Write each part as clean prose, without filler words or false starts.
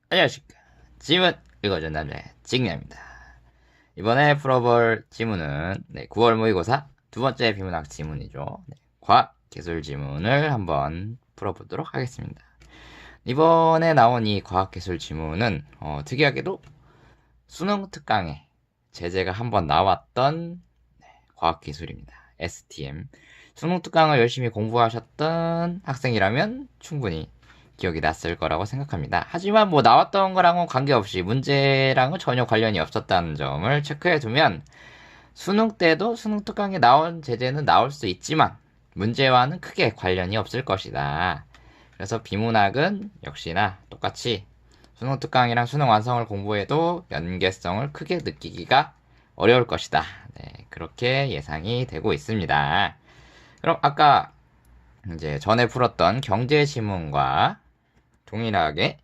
안녕하십니까. 지문 읽어준 남자의 직녀입니다. 이번에 풀어볼 지문은 9월 모의고사 두 번째 비문학 지문이죠. 과학 기술 지문을 한번 풀어보도록 하겠습니다. 이번에 나온 이 과학 기술 지문은 특이하게도 수능 특강에 제재가 한번 나왔던 과학 기술입니다. STM. 수능 특강을 열심히 공부하셨던 학생이라면 충분히 기억이 났을 거라고 생각합니다. 하지만 뭐 나왔던 거랑은 관계없이 문제랑은 전혀 관련이 없었다는 점을 체크해 두면 수능 때도 수능 특강에 나온 제재는 나올 수 있지만 문제와는 크게 관련이 없을 것이다. 그래서 비문학은 역시나 똑같이 수능 특강이랑 수능 완성을 공부해도 연계성을 크게 느끼기가 어려울 것이다. 네, 그렇게 예상이 되고 있습니다. 그럼 아까 이제 전에 풀었던 경제 지문과 동일하게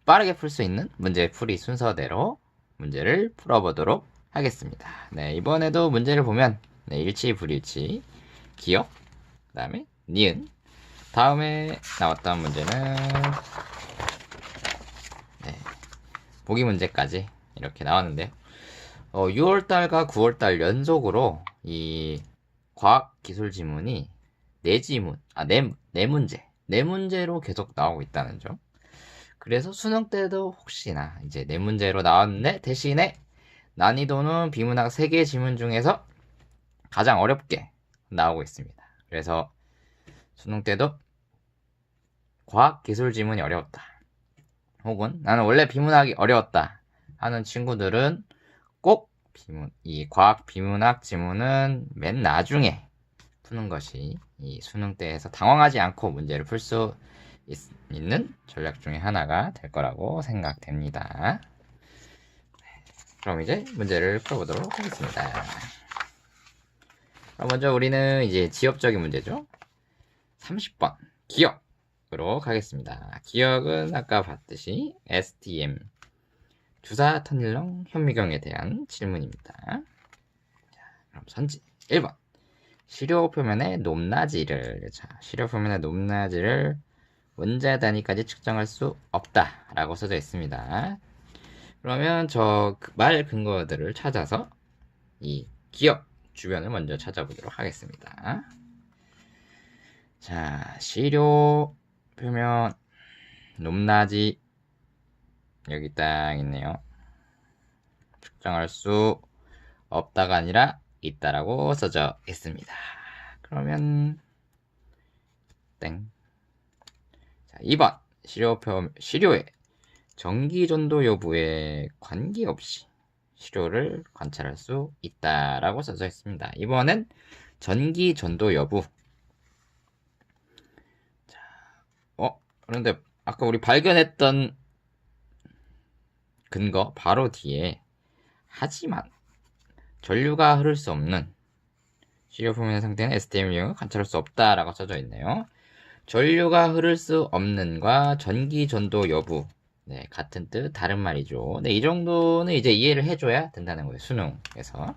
빠르게 풀 수 있는 문제 풀이 순서대로 문제를 풀어보도록 하겠습니다. 네, 이번에도 문제를 보면 일치, 불일치, 기억, 그 다음에 니은, 다음에 나왔던 문제는 보기 문제까지 이렇게 나왔는데요. 6월달과 9월달 연속으로 이 과학 기술 지문이 네 문제로 계속 나오고 있다는 점. 그래서 수능 때도 혹시나 이제 네 문제로 나왔는데 대신에 난이도는 비문학 3개 지문 중에서 가장 어렵게 나오고 있습니다. 그래서 수능 때도 과학 기술 지문이 어려웠다. 혹은 나는 원래 비문학이 어려웠다 하는 친구들은 꼭 이 과학 비문학 지문은 맨 나중에 푸는 것이 이 수능 때에서 당황하지 않고 문제를 풀 수 있는 전략 중에 하나가 될 거라고 생각됩니다. 그럼 이제 문제를 풀어보도록 하겠습니다. 먼저 우리는 이제 지엽적인 문제죠. 30번 기억으로 가겠습니다. 기억은 아까 봤듯이 STM 주사 터널형 현미경에 대한 질문입니다. 자, 그럼 선지 1번 시료 표면의 높낮이를 시료 표면의 높낮이를 원자 단위까지 측정할 수 없다 라고 써져 있습니다. 그러면 저 말 근거들을 찾아서 이 기억 주변을 먼저 찾아보도록 하겠습니다. 자, 시료 표면 높낮이 여기 딱 있네요. 측정할 수 없다가 아니라 있다라고 써져 있습니다. 그러면 땡. 자, 2번 시료의 전기 전도 여부에 관계없이 시료를 관찰할 수 있다라고 써져 있습니다. 이번엔 전기 전도 여부. 자, 그런데 아까 우리 발견했던 근거 바로 뒤에 하지만 전류가 흐를 수 없는 시료 표면의 상태는 STM 유형을 관찰할 수 없다라고 써져 있네요. 전류가 흐를 수 없는과 전기 전도 여부 같은 뜻 다른 말이죠. 이 정도는 이제 이해를 해줘야 된다는 거예요. 수능에서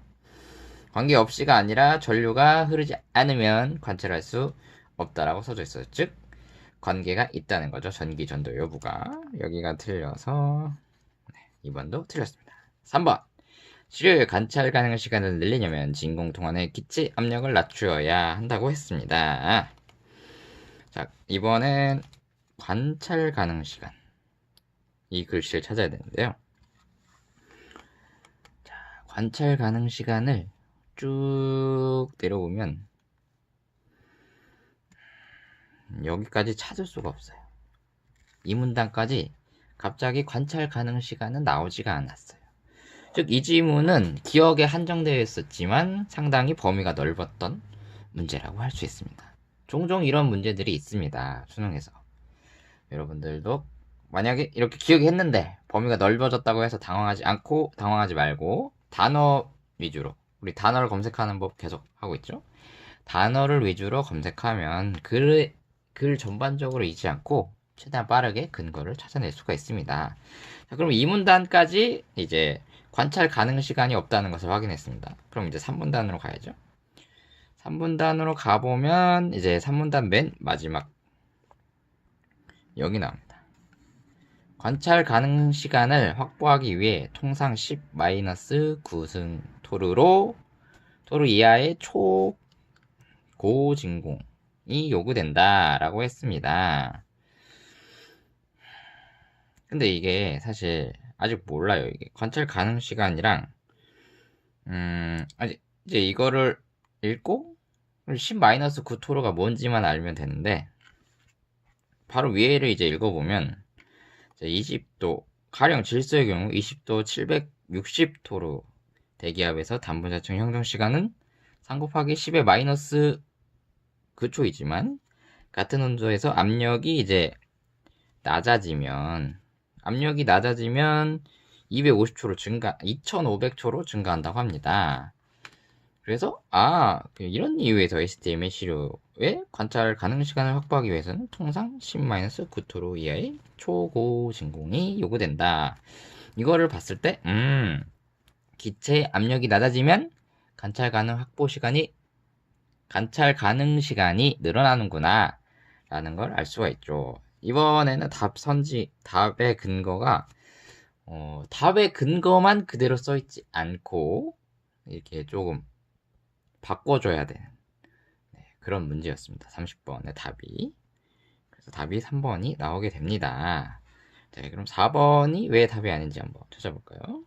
관계없이가 아니라 전류가 흐르지 않으면 관찰할 수 없다라고 써져 있어요. 즉 관계가 있다는 거죠. 전기 전도 여부가. 여기가 틀려서 2번도 틀렸습니다. 3번 시료의 관찰 가능 시간을 늘리려면 진공통안의 기체 압력을 낮추어야 한다고 했습니다. 자, 이번엔 관찰 가능 시간 이 글씨를 찾아야 되는데요. 자, 관찰 가능 시간을 쭉 내려보면 여기까지 찾을 수가 없어요. 이 문단까지 갑자기 관찰 가능 시간은 나오지가 않았어요. 즉 이 지문은 기억에 한정되어 있었지만 상당히 범위가 넓었던 문제라고 할 수 있습니다. 종종 이런 문제들이 있습니다. 수능에서. 여러분들도 만약에 이렇게 기억이 했는데 범위가 넓어졌다고 해서 당황하지 말고 단어 위주로 우리 단어를 검색하는 법 계속 하고 있죠. 단어를 위주로 검색하면 글 전반적으로 잊지 않고 최대한 빠르게 근거를 찾아낼 수가 있습니다. 자, 그럼 이 문단까지 이제 관찰 가능 시간이 없다는 것을 확인했습니다. 그럼 이제 3문단으로 가야죠. 3문단으로 가보면 이제 3문단 맨 마지막 여기 나옵니다. 관찰 가능 시간을 확보하기 위해 통상 10-9승 토르 이하의 초고진공이 요구된다라고 했습니다. 근데 이게 사실 아직 몰라요. 이게 관찰 가능 시간이랑 아직 이제 이거를 읽고 10-9 토르가 뭔지만 알면 되는데, 바로 위에를 이제 읽어보면 20도 가령 질소의 경우 20도 760 토르 대기압에서 단분자층 형성 시간은 3 곱하기 10의 마이너스 9초이지만 같은 온도에서 압력이 낮아지면 250초로 2500초로 증가한다고 합니다. 그래서 이런 이유에서 STM의 시료의 관찰 가능 시간을 확보하기 위해서는 통상 10-9 토르 이하의 초고진공이 요구된다. 이거를 봤을 때 기체의 압력이 낮아지면 관찰 가능 시간이 늘어나는구나 라는 걸 알 수가 있죠. 이번에는 답의 근거가 답의 근거만 그대로 써있지 않고 이렇게 조금 바꿔줘야 되는 그런 문제였습니다. 30번의 답이. 그래서 답이 3번이 나오게 됩니다. 자, 그럼 4번이 왜 답이 아닌지 한번 찾아볼까요?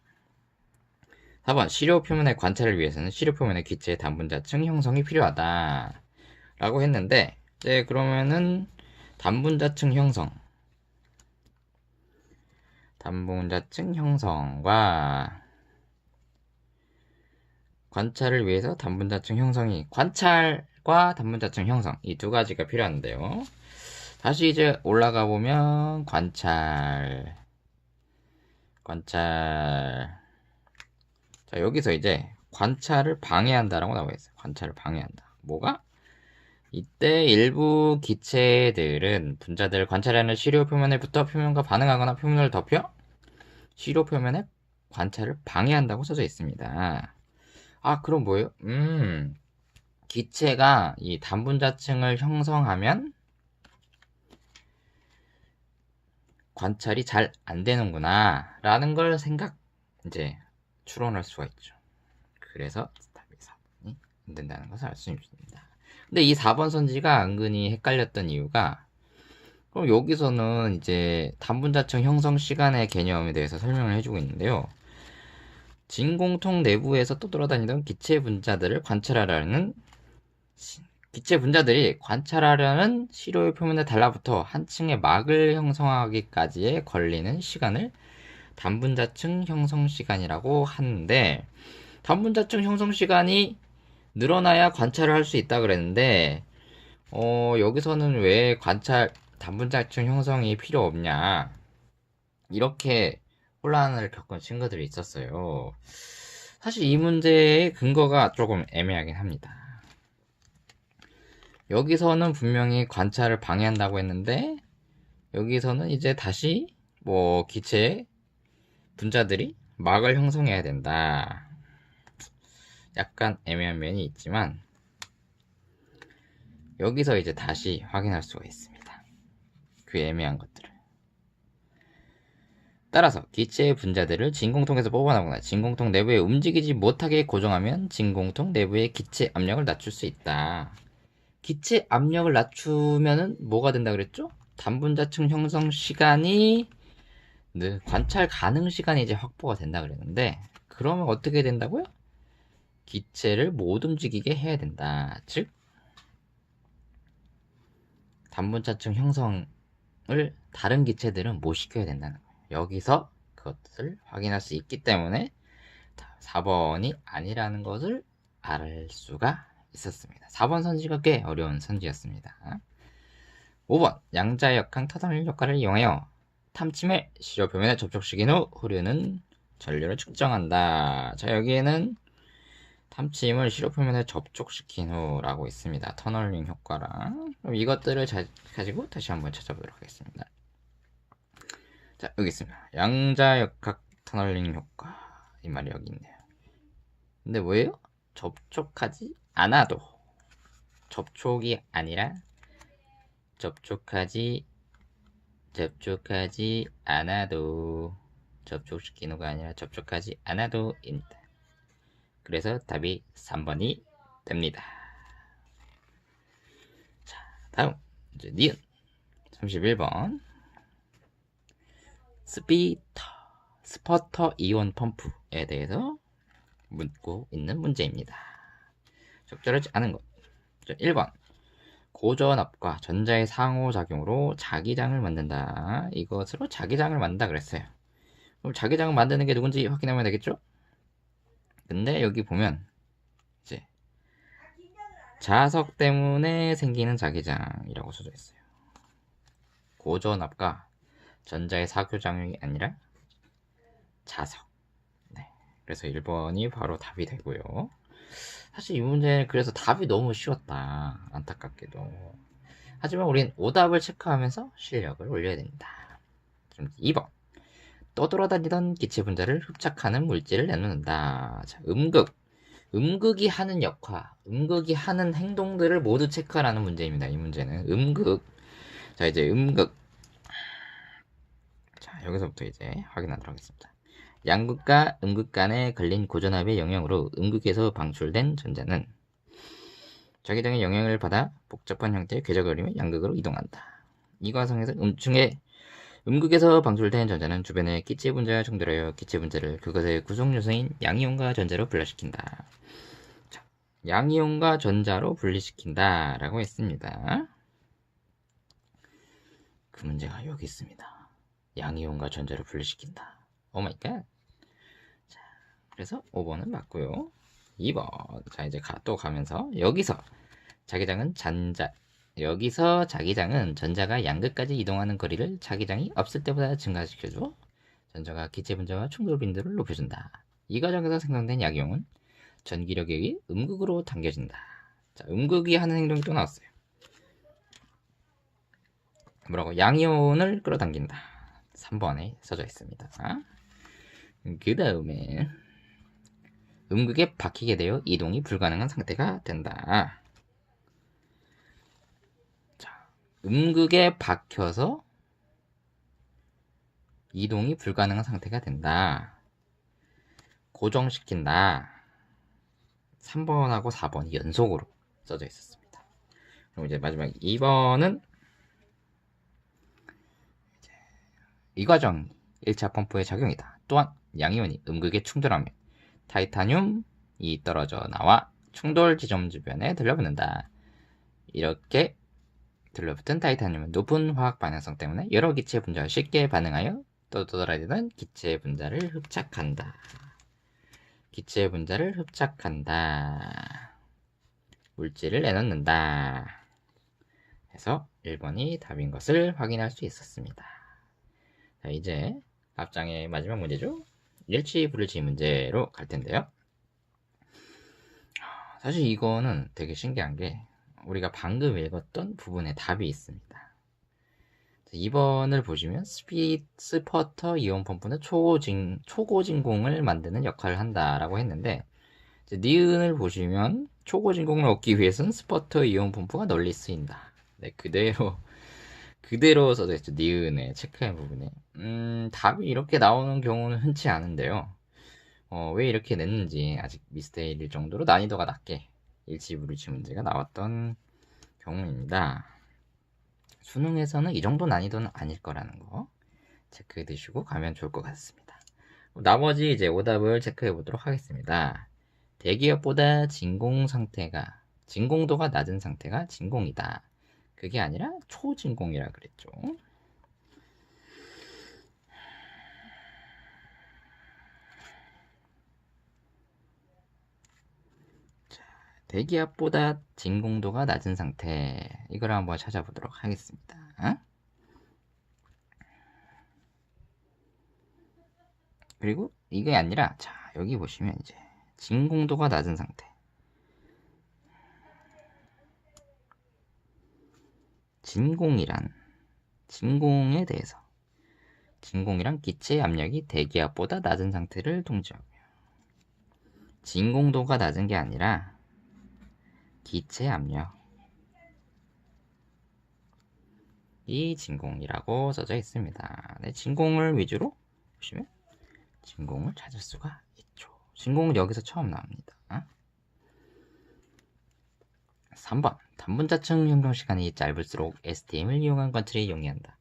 4번, 시료 표면의 관찰을 위해서는 시료 표면의 기체의 단분자층 형성이 필요하다 라고 했는데, 그러면은 단분자층 형성과 관찰을 위해서 관찰과 단분자층 형성, 이 두 가지가 필요한데요. 다시 이제 올라가 보면 관찰. 자, 여기서 이제 관찰을 방해한다라고 나와 있어요. 관찰을 방해한다. 뭐가? 이때 일부 기체들은 분자들을 관찰하는 시료 표면에 붙어 표면과 반응하거나 표면을 덮여 시료 표면의 관찰을 방해한다고 써져 있습니다. 그럼 뭐예요? 기체가 이 단분자층을 형성하면 관찰이 잘 안 되는구나 라는 걸 추론할 수가 있죠. 그래서 답이 4번이 안 된다는 것을 알 수 있습니다. 근데 이 4번 선지가 은근히 헷갈렸던 이유가, 그럼 여기서는 이제 단분자층 형성 시간의 개념에 대해서 설명을 해주고 있는데요. 진공통 내부에서 떠돌아다니던 기체 분자들이 관찰하려는 시료의 표면에 달라붙어 한 층의 막을 형성하기까지에 걸리는 시간을 단분자층 형성 시간이라고 하는데, 단분자층 형성 시간이 늘어나야 관찰을 할 수 있다 그랬는데, 여기서는 왜 단분자층 형성이 필요 없냐, 이렇게 혼란을 겪은 친구들이 있었어요. 사실 이 문제의 근거가 조금 애매하긴 합니다. 여기서는 분명히 관찰을 방해한다고 했는데, 여기서는 이제 다시 기체 분자들이 막을 형성해야 된다. 약간 애매한 면이 있지만 여기서 이제 다시 확인할 수가 있습니다. 그 애매한 것들을. 따라서 기체의 분자들을 진공통에서 뽑아내거나 진공통 내부에 움직이지 못하게 고정하면 진공통 내부의 기체 압력을 낮출 수 있다. 기체 압력을 낮추면은 뭐가 된다 그랬죠? 단분자층 형성 시간이 관찰 가능 시간이 이제 확보가 된다 그랬는데, 그러면 어떻게 된다고요? 기체를 못 움직이게 해야 된다. 즉 단분자층 형성을 다른 기체들은 못 시켜야 된다는 거예요. 여기서 그것을 확인할 수 있기 때문에 4번이 아니라는 것을 알 수가 있었습니다. 4번 선지가 꽤 어려운 선지였습니다. 5번, 양자역학 터널 효과를 이용하여 탐침을 시료 표면에 접촉시킨 후 흐르는 전류를 측정한다. 자, 여기에는 탐침을 시료 표면에 접촉시킨 후라고 있습니다. 터널링 효과랑. 그럼 이것들을 가지고 다시 한번 찾아보도록 하겠습니다. 자, 여기 있습니다. 양자역학 터널링 효과. 이 말이 여기 있네요. 근데 뭐예요? 접촉하지 않아도. 접촉이 아니라 접촉하지 접촉하지 않아도 접촉시키는가 아니라 접촉하지 않아도입니다. 그래서 답이 3번이 됩니다. 자, 다음 이제 니은 31번 스퍼터 이온 펌프에 대해서 묻고 있는 문제입니다. 적절하지 않은 것. 1번 고전압과 전자의 상호작용으로 자기장을 만든다. 이것으로 자기장을 만든다 그랬어요. 그럼 자기장을 만드는 게 누군지 확인하면 되겠죠? 근데 여기 보면 이제 자석 때문에 생기는 자기장이라고 써져 있어요. 고전압과 전자의 사교작용이 아니라 자석. 네. 그래서 1번이 바로 답이 되고요. 사실 이 문제는 그래서 답이 너무 쉬웠다. 안타깝게도. 하지만 우린 오답을 체크하면서 실력을 올려야 됩니다. 2번. 떠돌아다니던 기체 분자를 흡착하는 물질을 내놓는다. 자, 음극이 하는 역할, 음극이 하는 행동들을 모두 체크하라는 문제입니다. 이 문제는 음극. 자, 이제 음극. 자, 여기서부터 이제 확인하도록 하겠습니다. 양극과 음극 간에 걸린 고전압의 영향으로 음극에서 방출된 전자는 자기장의 영향을 받아 복잡한 형태의 궤적 그림의 양극으로 이동한다. 이 과정에서 음극에서 방출된 전자는 주변의 기체 분자와 충돌하여 기체 분자를 그것의 구성 요소인 양이온과 전자로 분리시킨다. 자, 양이온과 전자로 분리시킨다 라고 했습니다. 그 문제가 여기 있습니다. 양이온과 전자로 분리시킨다. 오마이갓. 자, 그래서 5번은 맞고요. 2번. 자, 이제 또 가면서 여기서 자기장은 전자가 양극까지 이동하는 거리를 자기장이 없을 때보다 증가시켜줘 전자가 기체 분자와 충돌 빈도를 높여준다. 이 과정에서 생성된 양이온은 전기력에 의해 음극으로 당겨진다. 자, 음극이 하는 행동이 또 나왔어요. 뭐라고? 양이온을 끌어당긴다. 3번에 써져 있습니다. 그 다음에 음극에 박히게 되어 이동이 불가능한 상태가 된다. 음극에 박혀서 이동이 불가능한 상태가 된다. 고정시킨다. 3번하고 4번이 연속으로 써져 있었습니다. 그럼 이제 마지막 2번은 이 과정 1차 펌프의 작용이다. 또한 양이온이 음극에 충돌하면 타이타늄이 떨어져 나와 충돌 지점 주변에 들러붙는다. 이렇게 들러붙은 타이타늄은 높은 화학 반응성 때문에 여러 기체 분자와 쉽게 반응하여 떠돌아다니던 기체 분자를 흡착한다. 기체 분자를 흡착한다. 물질을 내놓는다. 해서 1번이 답인 것을 확인할 수 있었습니다. 자, 이제 앞장의 마지막 문제죠. 일치 불일치 문제로 갈 텐데요. 사실 이거는 되게 신기한 게 우리가 방금 읽었던 부분에 답이 있습니다. 2번을 보시면 스퍼터 이온 펌프는 초고진공을 만드는 역할을 한다라고 했는데 니은을 보시면 초고진공을 얻기 위해서는 스퍼터 이온 펌프가 널리 쓰인다. 네, 그대로 써져 있죠. 니은에 체크한 부분에. 답이 이렇게 나오는 경우는 흔치 않은데요. 왜 이렇게 냈는지 아직 미스테리일 정도로 난이도가 낮게 일치불일치 문제가 나왔던 경우입니다. 수능에서는 이 정도 난이도는 아닐 거라는 거 체크해 두시고 가면 좋을 것 같습니다. 나머지 이제 오답을 체크해 보도록 하겠습니다. 대기업보다 진공도가 낮은 상태가 진공이다. 그게 아니라 초진공이라 그랬죠. 대기압보다 진공도가 낮은 상태, 이걸 한번 찾아보도록 하겠습니다. 그리고 이게 아니라, 자, 여기 보시면 이제 진공도가 낮은 상태. 진공에 대해서 진공이란 기체 압력이 대기압보다 낮은 상태를 동지하고요. 진공도가 낮은 게 아니라 기체 압력, 이 진공이라고 써져 있습니다. 네, 진공을 위주로 보시면 진공을 찾을 수가 있죠. 진공은 여기서 처음 나옵니다. 3번 단분자층 형성 시간이 짧을수록 STM을 이용한 관찰이 용이한다.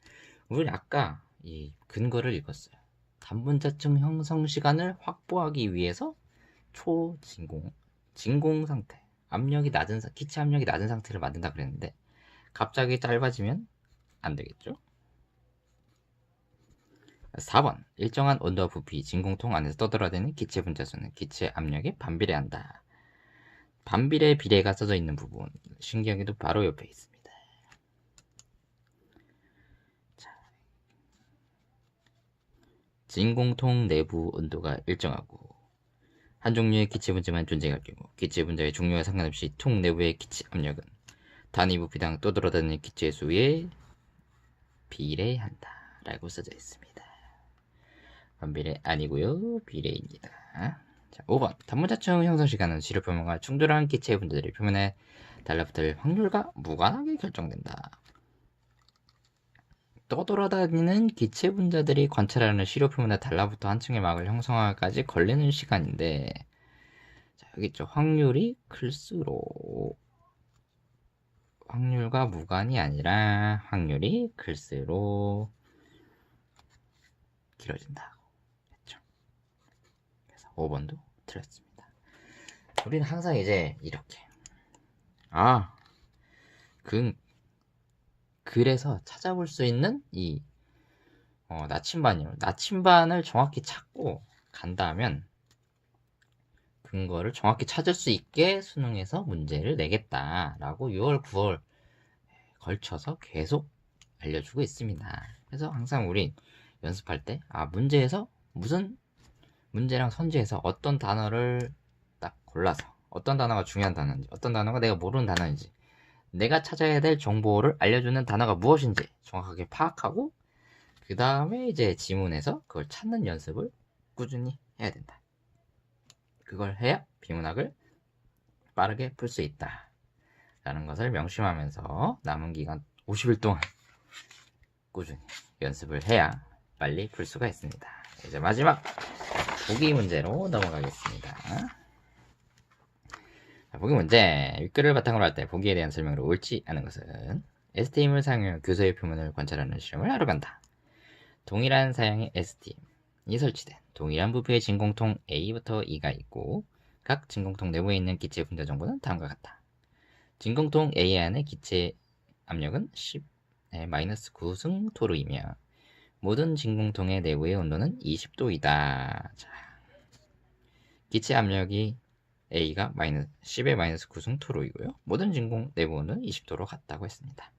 우리 아까 이 근거를 읽었어요. 단분자층 형성 시간을 확보하기 위해서 초진공, 진공 상태, 압력이 낮은 기체 압력이 낮은 상태를 만든다 그랬는데 갑자기 짧아지면 안 되겠죠? 4번 일정한 온도와 부피, 진공통 안에서 떠돌아다니는 기체 분자수는 기체 압력에 반비례한다. 반비례 비례가 써져 있는 부분, 신기하게도 바로 옆에 있습니다. 자, 진공통 내부 온도가 일정하고 한 종류의 기체 분자만 존재할 경우 기체 분자의 종류와 상관없이 통 내부의 기체 압력은 단위 부피당 떠돌아다니는 기체 수에 비례한다 라고 써져 있습니다. 반비례 아니고요, 비례입니다. 자, 5번 단분자층 형성 시간은 시료 표면과 충돌한 기체 분자들이 표면에 달라붙을 확률과 무관하게 결정된다. 떠돌아다니는 기체 분자들이 관찰하는 시료 표면에 달라붙어 한 층의 막을 형성하기까지 걸리는 시간인데, 자, 여기 있죠. 확률이 클수록, 확률과 무관이 아니라 확률이 클수록 길어진다. 그렇죠? 그래서 5번도 틀렸습니다. 우리는 항상 이제 이렇게 그래서 찾아볼 수 있는 이 나침반이요. 나침반을 정확히 찾고 간다면 근거를 정확히 찾을 수 있게 수능에서 문제를 내겠다라고 6월, 9월 걸쳐서 계속 알려주고 있습니다. 그래서 항상 우리 연습할 때 문제에서 무슨 문제랑 선지에서 어떤 단어를 딱 골라서 어떤 단어가 중요한 단어인지 어떤 단어가 내가 모르는 단어인지 내가 찾아야 될 정보를 알려주는 단어가 무엇인지 정확하게 파악하고 그 다음에 이제 지문에서 그걸 찾는 연습을 꾸준히 해야 된다. 그걸 해야 비문학을 빠르게 풀 수 있다 라는 것을 명심하면서 남은 기간 50일 동안 꾸준히 연습을 해야 빨리 풀 수가 있습니다. 이제 마지막 보기 문제로 넘어가겠습니다. 보기 문제. 윗글을 바탕으로 할 때 보기에 대한 설명으로 옳지 않은 것은 STM을 사용해 교소의 표면을 관찰하는 실험을 하러 간다. 동일한 사양의 STM이 설치된 동일한 부피의 진공통 A부터 E가 있고 각 진공통 내부에 있는 기체 분자 정보는 다음과 같다. 진공통 A 안의 기체 압력은 10-9 승토르이며 모든 진공통의 내부의 온도는 20도이다. 자, 기체 압력이 A가 10-9 승토르이고요. 모든 진공 내부 온도는 20도로 같다고 했습니다.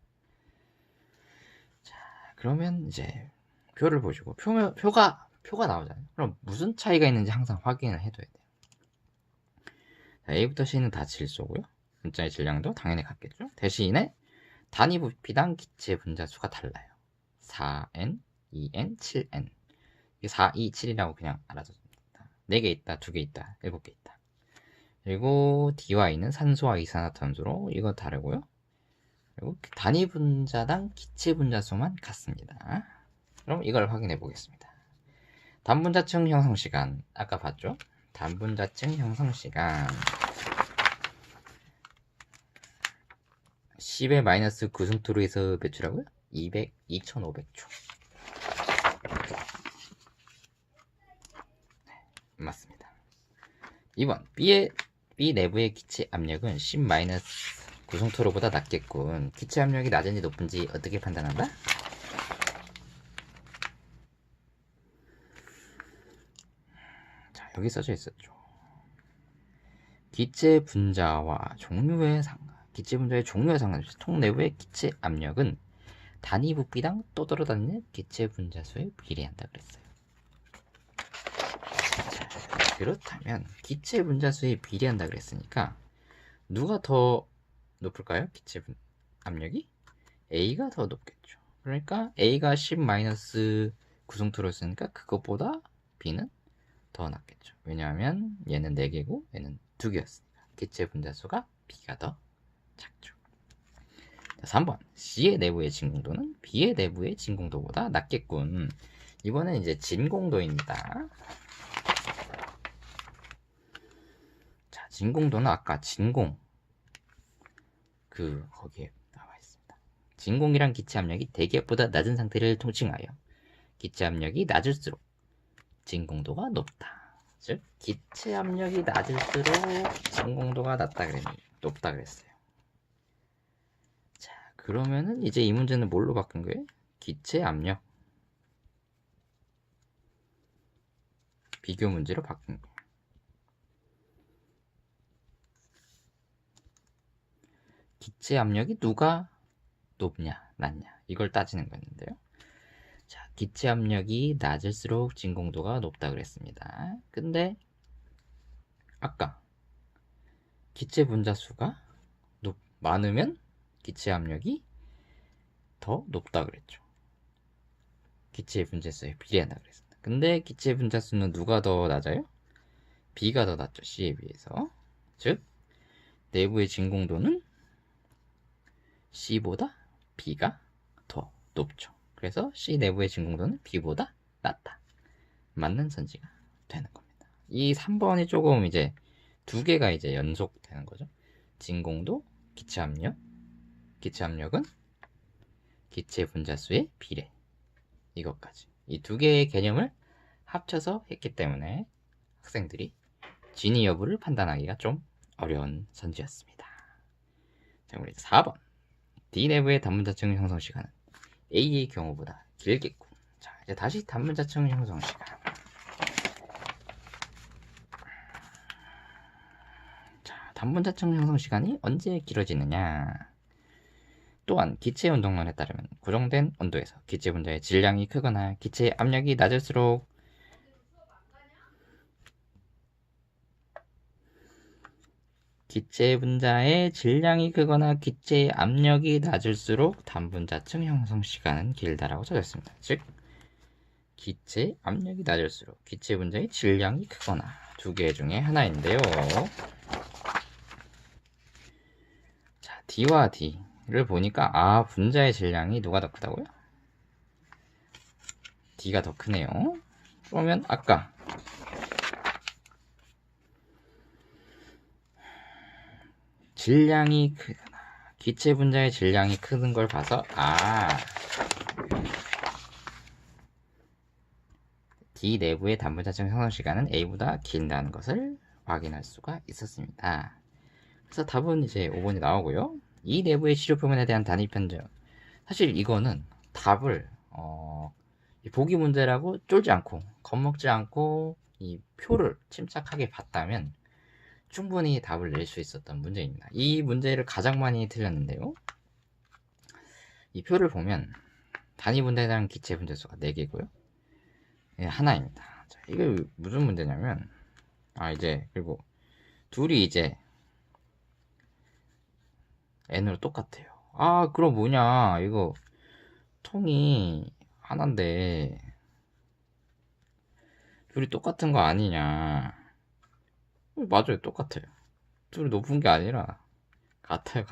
자, 그러면 이제 표를 보시고 표가 나오잖아요. 그럼 무슨 차이가 있는지 항상 확인을 해둬야 돼요. 자, A부터 C는 다 질소고요. 분자의 질량도 당연히 같겠죠. 대신에 단위 부피당 기체 분자 수가 달라요. 4N, 2N, 7N. 이게 4, 2, 7이라고 그냥 알아줍니다. 4개 있다, 2개 있다, 7개 있다. 그리고 D와 E는 산소와 이산화탄소로 이거 다르고요. 그리고 단위 분자당 기체 분자 수만 같습니다. 그럼 이걸 확인해 보겠습니다. 단분자층 형성 시간 아까 봤죠? 단분자층 형성 시간 10-9 승토르에서 몇 초라고요? 2500초. 네, 맞습니다. 2번 B 내부의 기체 압력은 10-9 승토르보다 낮겠군. 기체 압력이 낮은지 높은지 어떻게 판단한다? 자, 여기 써져 있었죠. 기체 분자의 종류에 상관없이 통 내부의 기체 압력은 단위 부피당 떠돌아다니는 기체 분자 수에 비례한다 그랬어요. 자, 그렇다면 기체 분자 수에 비례한다 그랬으니까 누가 더 높을까요? 기체 압력이? A가 더 높겠죠. 그러니까 A가 10-9 승토르였으니까 그것보다 B는 더 낮겠죠. 왜냐하면 얘는 4개고 얘는 2개였으니까 기체 분자 수가 B가 더 작죠. 자, 3번. C의 내부의 진공도는 B의 내부의 진공도보다 낮겠군. 이번엔 이제 진공도입니다. 자, 진공도는 아까 진공 거기에 나와 있습니다. 진공이란 기체 압력이 대기압보다 낮은 상태를 통칭하여 기체 압력이 낮을수록 진공도가 높다. 즉 기체 압력이 낮을수록 진공도가 높다 그랬어요. 자, 그러면은 이제 이 문제는 뭘로 바꾼 거예요? 기체 압력 비교 문제로 바꾼 거예요. 기체 압력이 누가 높냐, 낮냐 이걸 따지는 거였는데요. 자, 기체 압력이 낮을수록 진공도가 높다 그랬습니다. 근데 아까 기체 분자수가 많으면 기체 압력이 더 높다 그랬죠. 기체 분자수에 비례한다 그랬습니다. 근데 기체 분자수는 누가 더 낮아요? B가 더 낮죠. C에 비해서. 즉 내부의 진공도는 C보다 B가 더 높죠. 그래서 C 내부의 진공도는 B보다 낮다. 맞는 선지가 되는 겁니다. 이 3번이 조금 이제 두 개가 이제 연속되는 거죠. 진공도, 기체 압력. 기체 압력은 기체 분자수의 비례. 이것까지. 이 두 개의 개념을 합쳐서 했기 때문에 학생들이 진위 여부를 판단하기가 좀 어려운 선지였습니다. 자, 우리 4번. D 내부의 단분자층 형성 시간은 A의 경우보다 길겠군. 자, 이제 다시 단분자층 형성 시간. 자, 단분자층 형성 시간이 언제 길어지느냐? 또한 기체 운동론에 따르면 고정된 온도에서 기체 분자의 질량이 크거나 기체 압력이 낮을수록 기체 분자의 질량이 크거나 기체 압력이 낮을수록 단분자층 형성 시간은 길다라고 써졌습니다. 즉 기체 압력이 낮을수록 기체 분자의 질량이 크거나 두 개 중에 하나인데요. 자, D와 D를 보니까 분자의 질량이 누가 더 크다고요? D가 더 크네요. 그러면 아까 질량이 크거나 기체 분자의 질량이 크는 걸 봐서 D 내부의 단분자층 형성 시간은 A보다 길다는 것을 확인할 수가 있었습니다. 그래서 답은 이제 5번이 나오고요. 이 내부의 시료 표면에 대한 단위 편적. 사실 이거는 답을 보기 문제라고 쫄지 않고 겁먹지 않고 이 표를 침착하게 봤다면 충분히 답을 낼 수 있었던 문제입니다. 이 문제를 가장 많이 틀렸는데요. 이 표를 보면 단위 분자에 대한 기체 분자수가 4개고요. 하나입니다. 자, 이게 무슨 문제냐면 그리고 둘이 이제 n으로 똑같아요. 그럼 뭐냐, 이거 통이 하나인데 둘이 똑같은 거 아니냐. 맞아요, 똑같아요. 둘이 높은 게 아니라 같아요.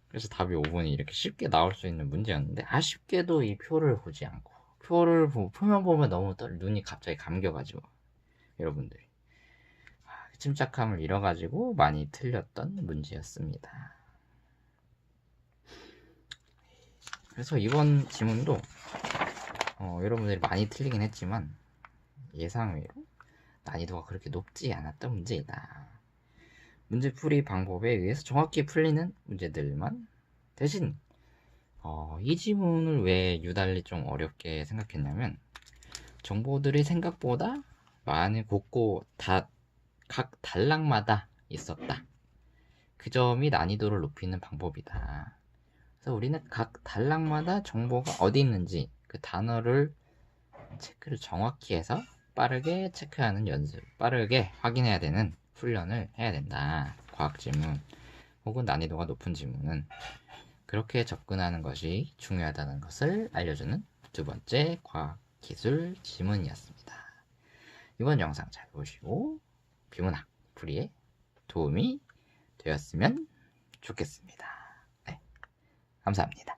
그래서 답이 5번이 이렇게 쉽게 나올 수 있는 문제였는데 아쉽게도 이 표를 보지 않고 표면 보면 너무 눈이 갑자기 감겨가지고 여러분들이 침착함을 잃어가지고 많이 틀렸던 문제였습니다. 그래서 이번 지문도 여러분들이 많이 틀리긴 했지만 예상외로 난이도가 그렇게 높지 않았던 문제이다. 문제풀이 방법에 의해서 정확히 풀리는 문제들만. 대신 이 지문을 왜 유달리 좀 어렵게 생각했냐면 정보들이 생각보다 많이 곱고 각 단락마다 있었다. 그 점이 난이도를 높이는 방법이다. 그래서 우리는 각 단락마다 정보가 어디 있는지 그 단어를 체크를 정확히 해서 빠르게 체크하는 연습, 빠르게 확인해야 되는 훈련을 해야 된다. 과학 지문 혹은 난이도가 높은 지문은 그렇게 접근하는 것이 중요하다는 것을 알려주는 두 번째 과학 기술 지문이었습니다. 이번 영상 잘 보시고 비문학 풀이에 도움이 되었으면 좋겠습니다. 감사합니다.